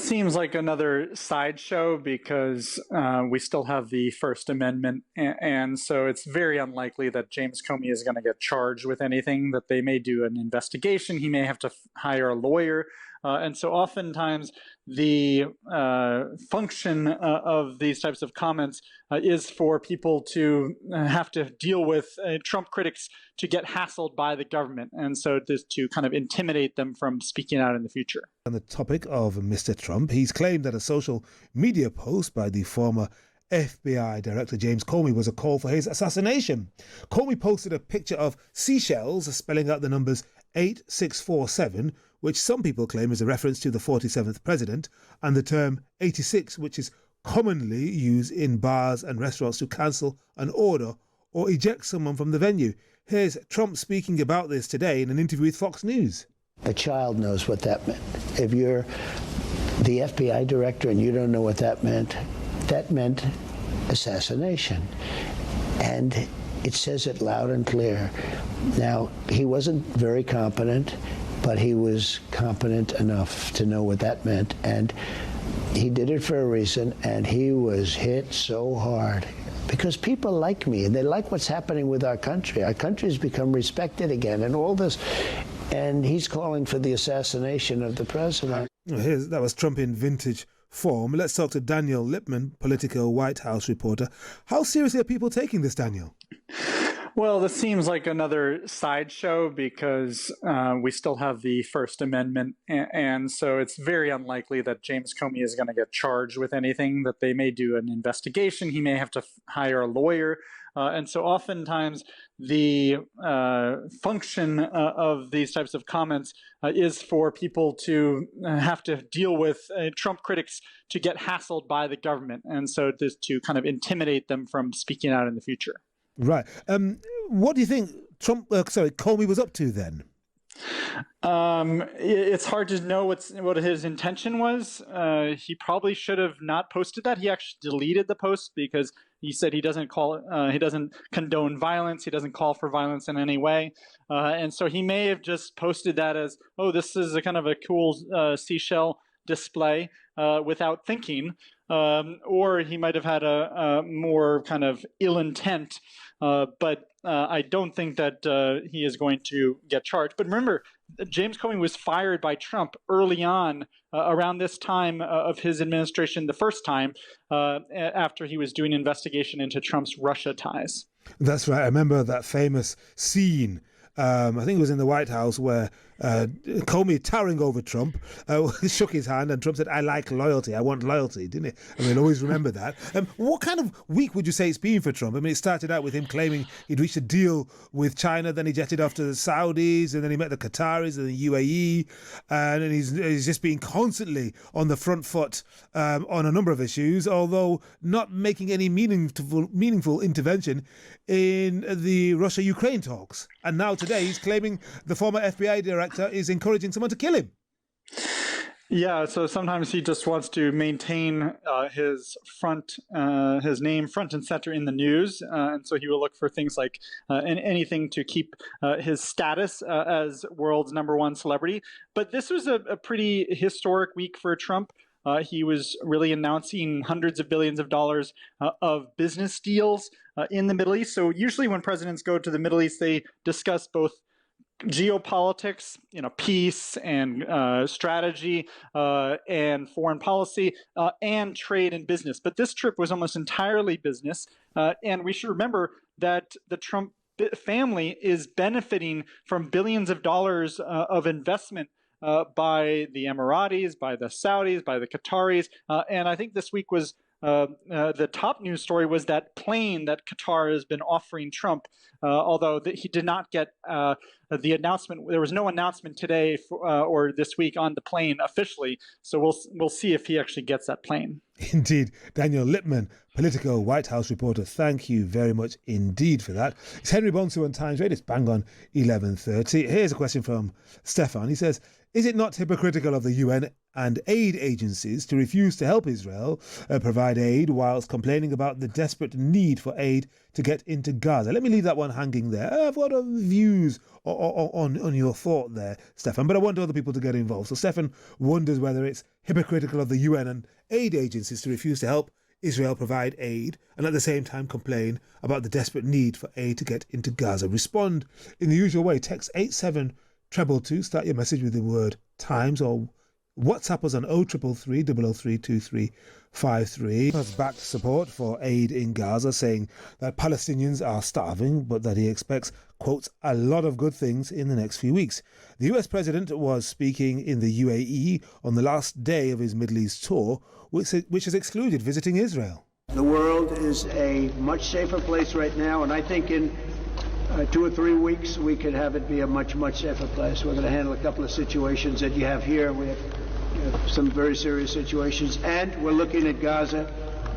seems like another sideshow because we still have the First Amendment, and so it's very unlikely that James Comey is going to get charged with anything, that they may do an investigation. He may have to hire a lawyer. And so oftentimes the function of these types of comments is for people to have to deal with Trump critics to get hassled by the government. And so just to kind of intimidate them from speaking out in the future. On the topic of Mr. Trump, he's claimed that a social media post by the former FBI Director James Comey was a call for his assassination. Comey posted a picture of seashells spelling out the numbers 8647, which some people claim is a reference to the 47th president, and the term 86, which is commonly used in bars and restaurants to cancel an order or eject someone from the venue. Here's Trump speaking about this today in an interview with Fox News. A child knows what that meant. If you're the FBI director and you don't know what that meant assassination. And it says it loud and clear. Now, he wasn't very competent, but he was competent enough to know what that meant. And he did it for a reason, and he was hit so hard. Because people like me, and they like what's happening with our country. Our country has become respected again, and all this. And he's calling for the assassination of the president. That was Trump in vintage form. Let's talk to Daniel Lippman, Politico White House reporter. How seriously are people taking this, Daniel? Well, this seems like another sideshow because we still have the First Amendment, and so it's very unlikely that James Comey is going to get charged with anything, that they may do an investigation. He may have to hire a lawyer. And so oftentimes the function of these types of comments is for people to have to deal with Trump critics to get hassled by the government. And so just to kind of intimidate them from speaking out in the future. Right. What do you think Comey was up to then? It's hard to know what his intention was. He probably should have not posted that. He actually deleted the post because he said he doesn't condone violence. He doesn't call for violence in any way. And so he may have just posted that as, oh, this is a kind of a cool seashell display without thinking. Or he might have had a more kind of ill intent. But I don't think that he is going to get charged. But remember, James Comey was fired by Trump early on, around this time of his administration, the first time, after he was doing an investigation into Trump's Russia ties. That's right. I remember that famous scene. I think it was in the White House where Comey, towering over Trump, shook his hand and Trump said, "I like loyalty. I want loyalty," didn't he? I mean, always remember that. What kind of week would you say it's been for Trump? I mean, it started out with him claiming he'd reached a deal with China, then he jetted off to the Saudis, and then he met the Qataris and the UAE, and then he's just been constantly on the front foot on a number of issues, although not making any meaningful intervention in the Russia-Ukraine talks. And now today he's claiming the former FBI director is encouraging someone to kill him. Yeah, so sometimes he just wants to maintain his name front and center in the news, and so he will look for things like anything to keep his status as world's #1 celebrity. But this was a pretty historic week for Trump. He was really announcing hundreds of billions of dollars of business deals in the Middle East. So usually when presidents go to the Middle East, they discuss both geopolitics, peace and strategy and foreign policy and trade and business. But this trip was almost entirely business. And we should remember that the Trump family is benefiting from billions of dollars of investment by the Emiratis, by the Saudis, by the Qataris. And I think this week was the top news story was that plane that Qatar has been offering Trump, although he did not get the announcement. There was no announcement today or this week on the plane officially. So we'll see if he actually gets that plane. Indeed. Daniel Lippman, Politico White House reporter, thank you very much indeed for that. It's Henry Bonsu on Times Radio. It's bang on 11:30. Here's a question from Stefan. He says, Is it not hypocritical of the UN and aid agencies to refuse to help Israel provide aid whilst complaining about the desperate need for aid to get into Gaza? Let me leave that one hanging there. I've got views on your thought there, Stefan, but I want other people to get involved. So Stefan wonders whether it's hypocritical of the UN and aid agencies to refuse to help Israel provide aid and at the same time complain about the desperate need for aid to get into Gaza. Respond in the usual way. Text 87222. Start your message with the word Times, or WhatsApp us on 0333 003 2353. Has backed support for aid in Gaza, saying that Palestinians are starving, but that he expects, quotes, a lot of good things in the next few weeks. The US president was speaking in the UAE on the last day of his Middle East tour, which has excluded visiting Israel. The world is a much safer place right now, and I think in 2 or 3 weeks we could have it be a much, much safer place. We're going to handle a couple of situations that you have here. We have some very serious situations, and we're looking at Gaza,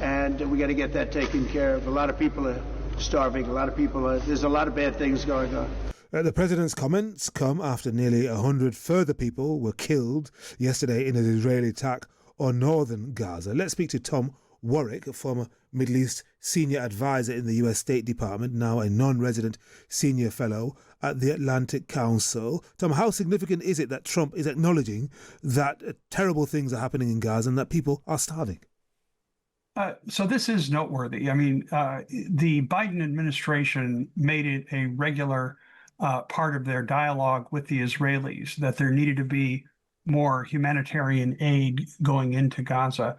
and we got to get that taken care of. A lot of people are starving. There's a lot of bad things going on. The president's comments come after nearly 100 further people were killed yesterday in an Israeli attack on northern Gaza. Let's speak to Tom Warwick, a former Middle East senior advisor in the US State Department, now a non-resident senior fellow at the Atlantic Council. Tom, how significant is it that Trump is acknowledging that terrible things are happening in Gaza and that people are starving? So this is noteworthy. I mean, the Biden administration made it a regular part of their dialogue with the Israelis that there needed to be more humanitarian aid going into Gaza.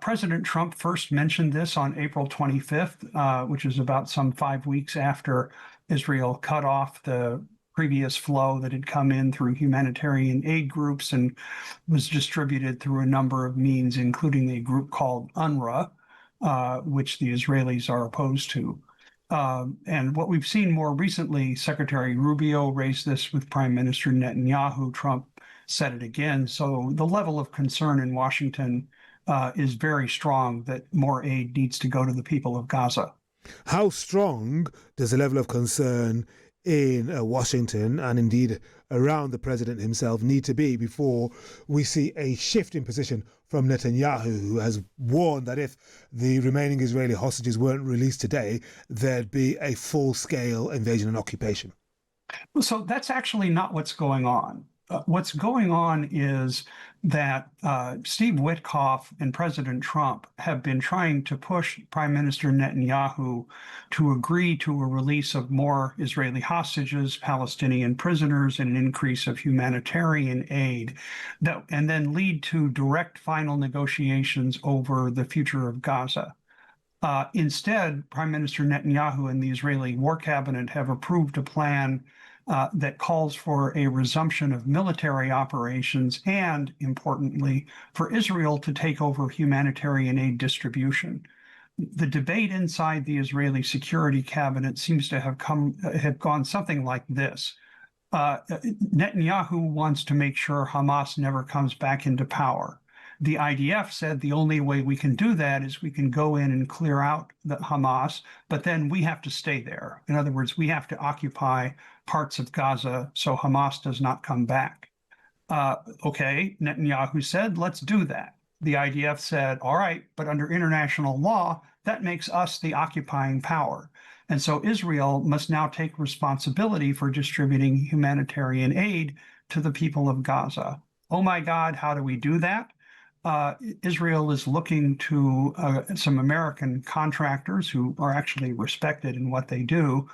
President Trump first mentioned this on April 25th, which is about some 5 weeks after Israel cut off the previous flow that had come in through humanitarian aid groups and was distributed through a number of means, including a group called UNRWA, which the Israelis are opposed to. And what we've seen more recently, Secretary Rubio raised this with Prime Minister Netanyahu. Trump said it again. So the level of concern in Washington is very strong that more aid needs to go to the people of Gaza. How strong does the level of concern in Washington and indeed around the president himself need to be before we see a shift in position from Netanyahu, who has warned that if the remaining Israeli hostages weren't released today, there'd be a full-scale invasion and occupation? So that's actually not what's going on. What's going on is that Steve Witkoff and President Trump have been trying to push Prime Minister Netanyahu to agree to a release of more Israeli hostages, Palestinian prisoners, and an increase of humanitarian aid, and then lead to direct final negotiations over the future of Gaza. Instead, Prime Minister Netanyahu and the Israeli War Cabinet have approved a plan that calls for a resumption of military operations and, importantly, for Israel to take over humanitarian aid distribution. The debate inside the Israeli Security Cabinet seems to have gone something like this. Netanyahu wants to make sure Hamas never comes back into power. The IDF said the only way we can do that is we can go in and clear out the Hamas, but then we have to stay there. In other words, we have to occupy parts of Gaza so Hamas does not come back. Okay, Netanyahu said, let's do that. The IDF said, all right, but under international law, that makes us the occupying power. And so Israel must now take responsibility for distributing humanitarian aid to the people of Gaza. Oh my God, how do we do that? Israel is looking to some American contractors who are actually respected in what they do,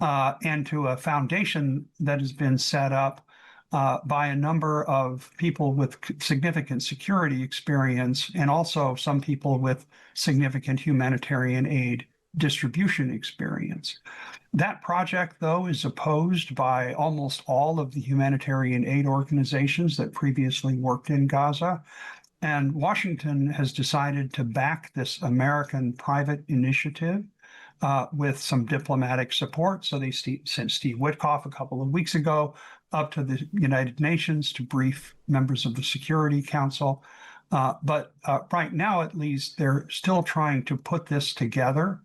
and to a foundation that has been set up by a number of people with significant security experience and also some people with significant humanitarian aid distribution experience. That project, though, is opposed by almost all of the humanitarian aid organizations that previously worked in Gaza. And Washington has decided to back this American private initiative with some diplomatic support. So they sent Steve Witkoff a couple of weeks ago up to the United Nations to brief members of the Security Council. But right now, at least, they're still trying to put this together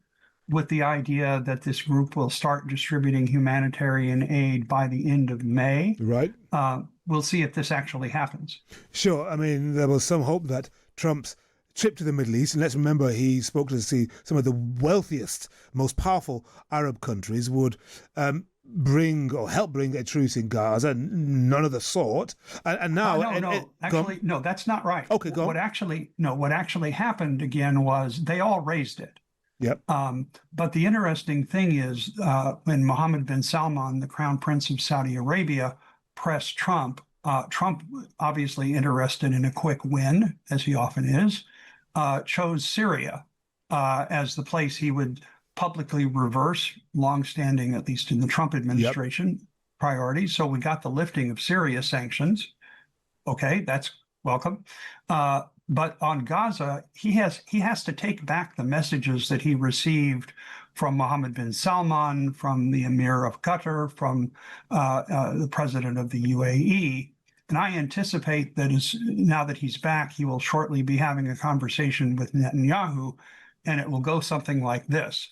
with the idea that this group will start distributing humanitarian aid by the end of May. Right. we'll see if this actually happens. Sure. I mean, there was some hope that Trump's trip to the Middle East, and let's remember he spoke to see some of the wealthiest, most powerful Arab countries, would bring or help bring a truce in Gaza. None of the sort. And now, no, that's not right. Okay, go on. What actually happened again was they all raised it. Yep. But the interesting thing is when Mohammed bin Salman, the Crown Prince of Saudi Arabia, pressed Trump, Trump, obviously interested in a quick win, as he often is, chose Syria as the place he would publicly reverse longstanding, at least in the Trump administration, priorities. So we got the lifting of Syria sanctions. Okay, that's welcome. But on Gaza, he has to take back the messages that he received from Mohammed bin Salman, from the Emir of Qatar, from the president of the UAE. And I anticipate that now that he's back, he will shortly be having a conversation with Netanyahu, and it will go something like this.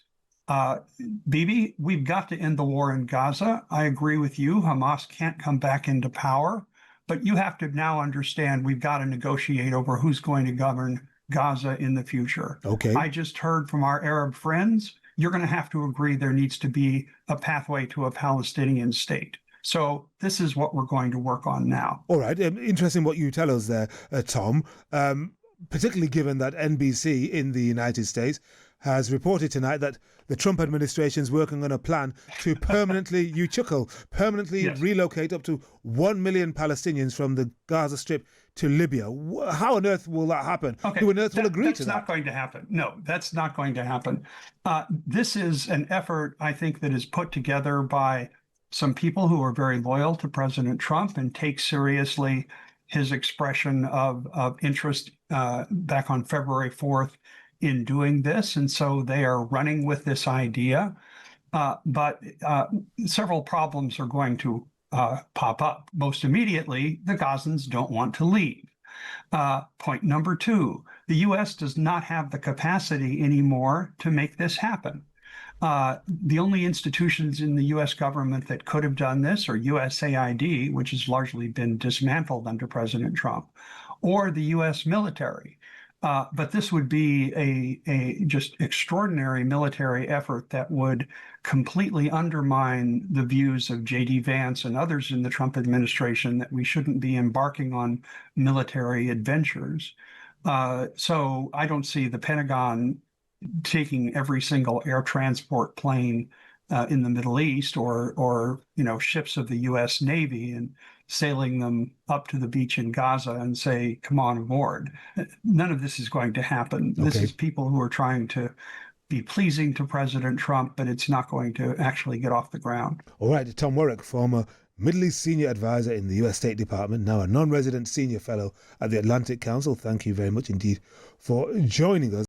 Bibi, we've got to end the war in Gaza. I agree with you. Hamas can't come back into power. But you have to now understand we've got to negotiate over who's going to govern Gaza in the future. Okay. I just heard from our Arab friends, you're going to have to agree there needs to be a pathway to a Palestinian state. So this is what we're going to work on now. All right. Interesting what you tell us there, Tom, particularly given that NBC in the United States has reported tonight that the Trump administration is working on a plan to permanently, Yes. relocate up to 1 million Palestinians from the Gaza Strip to Libya. How on earth will that happen? Okay. Who on earth will agree to that? That's not going to happen. No, that's not going to happen. This is an effort, I think, that is put together by some people who are very loyal to President Trump and take seriously his expression of interest back on February 4th in doing this. And so they are running with this idea. But several problems are going to pop up. Most immediately, the Gazans don't want to leave. Point number two, the U.S. does not have the capacity anymore to make this happen. The only institutions in the U.S. government that could have done this are USAID, which has largely been dismantled under President Trump, or the U.S. military. But this would be a just extraordinary military effort that would completely undermine the views of J.D. Vance and others in the Trump administration that we shouldn't be embarking on military adventures. So I don't see the Pentagon taking every single air transport plane in the Middle East or ships of the U.S. Navy and sailing them up to the beach in Gaza and say, come on aboard. None of this is going to happen. Okay. This is people who are trying to be pleasing to President Trump, but it's not going to actually get off the ground. All right, Tom Warwick, former Middle East senior advisor in the U.S. State Department, now a non-resident senior fellow at the Atlantic Council. Thank you very much indeed for joining us.